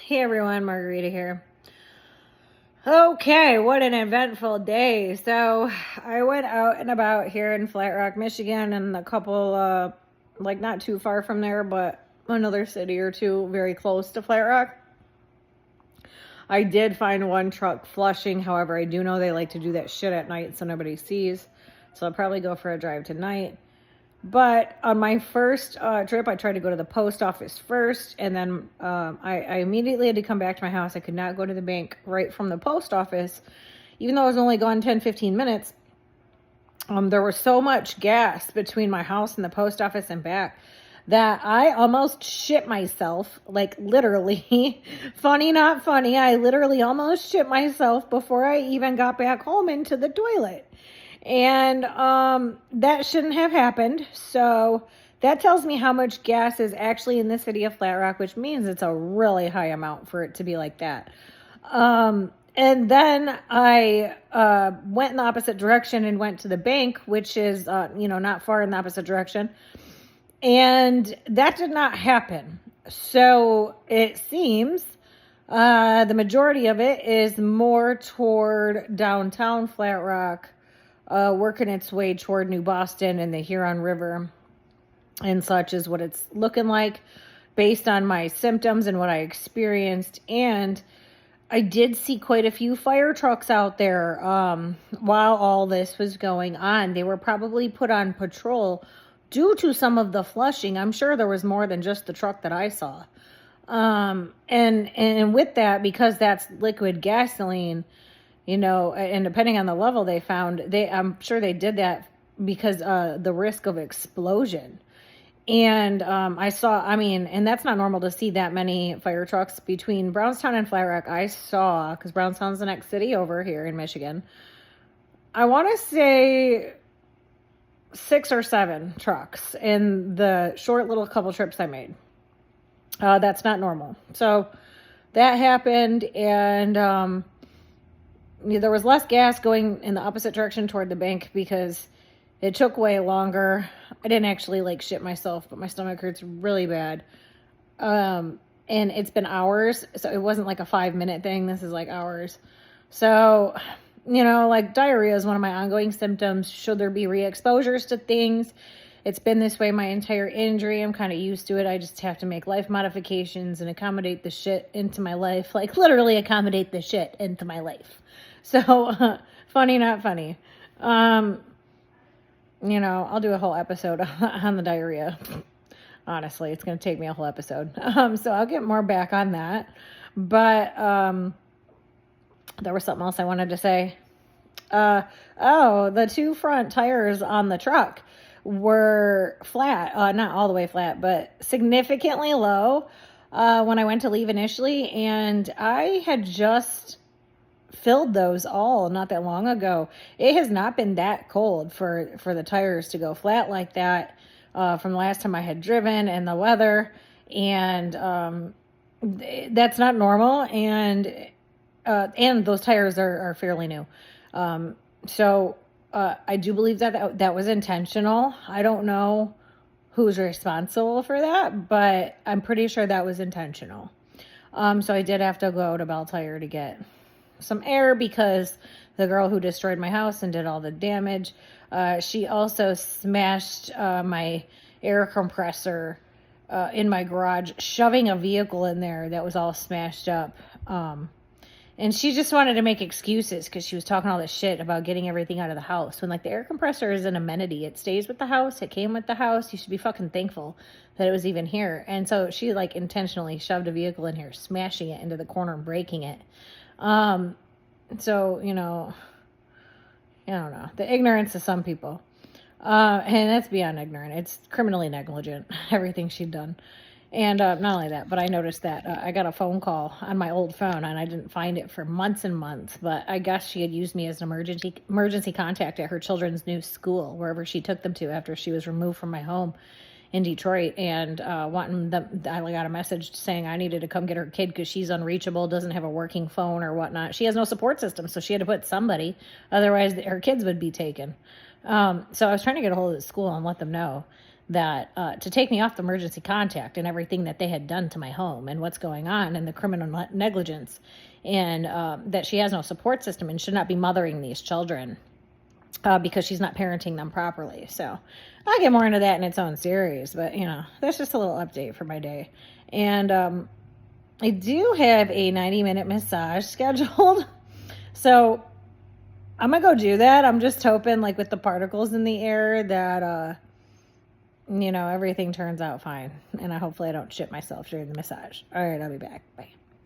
Hey everyone, Margarita here. Okay, what an eventful day. So I went out and about here in Flatrock, Michigan, and a couple, like not too far from there, but another city or two very close to Flatrock. I did find one truck flushing. However, I do know they like to do that shit at night so nobody sees. So I'll probably go for a drive tonight. But on my first trip, I tried to go to the post office first, and then I immediately had to come back to my house. I could not go to the bank right from the post office, even though I was only gone 10-15 minutes. There was so much gas between my house and the post office and back that I almost shit myself, like literally. Funny, not funny. I literally almost shit myself before I even got back home into the toilet. And that shouldn't have happened. So that tells me how much gas is actually in the city of Flatrock, which means it's a really high amount for it to be like that. And then I went in the opposite direction and went to the bank, which is, not far in the opposite direction. And that did not happen. So it seems the majority of it is more toward downtown Flatrock, working its way toward New Boston and the Huron River and such is what it's looking like based on my symptoms and what I experienced. And I did see quite a few fire trucks out there while all this was going on. They were probably put on patrol due to some of the flushing. I'm sure there was more than just the truck that I saw. And with that, because that's liquid gasoline, and depending on the level they found, I'm sure they did that because the risk of explosion. And and that's not normal to see that many fire trucks between Brownstown and Flatrock. I saw, because Brownstown's the next city over here in Michigan, I want to say 6 or 7 trucks in the short little couple trips I made. That's not normal. So that happened, and there was less gas going in the opposite direction toward the bank because it took way longer. I didn't actually shit myself, but my stomach hurts really bad. And it's been hours, so it wasn't like a 5-minute thing. This is like hours. So, diarrhea is one of my ongoing symptoms. Should there be re-exposures to things? It's been this way my entire injury. I'm kind of used to it. I just have to make life modifications and accommodate the shit into my life. Like literally accommodate the shit into my life. So, funny, not funny. I'll do a whole episode on the diarrhea. Honestly, it's going to take me a whole episode. So I'll get more back on that. But there was something else I wanted to say. The 2 front tires on the truck were flat. Not all the way flat, but significantly low when I went to leave initially. And I had just filled those all not that long ago. It has not been that cold for the tires to go flat like that from the last time I had driven and the weather, and that's not normal, and those tires are fairly new. So I do believe that was intentional. I don't know who's responsible for that, but I'm pretty sure that was intentional. So I did have to go to Bell Tire to get some air because the girl who destroyed my house and did all the damage, she also smashed my air compressor in my garage, shoving a vehicle in there that was all smashed up. And she just wanted to make excuses because she was talking all this shit about getting everything out of the house. When the air compressor is an amenity, it stays with the house, it came with the house. You should be fucking thankful that it was even here. And so she intentionally shoved a vehicle in here, smashing it into the corner and breaking it. So, I don't know, the ignorance of some people, and that's beyond ignorant. It's criminally negligent, everything she'd done. And, not only that, but I noticed that, I got a phone call on my old phone and I didn't find it for months and months, but I guess she had used me as an emergency contact at her children's new school, wherever she took them to after she was removed from my home in Detroit, and I got a message saying I needed to come get her kid because she's unreachable, doesn't have a working phone or whatnot. She has no support system, so she had to put somebody, otherwise her kids would be taken. So I was trying to get a hold of the school and let them know that to take me off the emergency contact and everything that they had done to my home and what's going on and the criminal negligence, and that she has no support system and should not be mothering these children because she's not parenting them properly. So I'll get more into that in its own series, but that's just a little update for my day. And I do have a 90-minute massage scheduled. So I'm going to go do that. I'm just hoping, like, with the particles in the air that, everything turns out fine. And hopefully I don't shit myself during the massage. All right, I'll be back. Bye.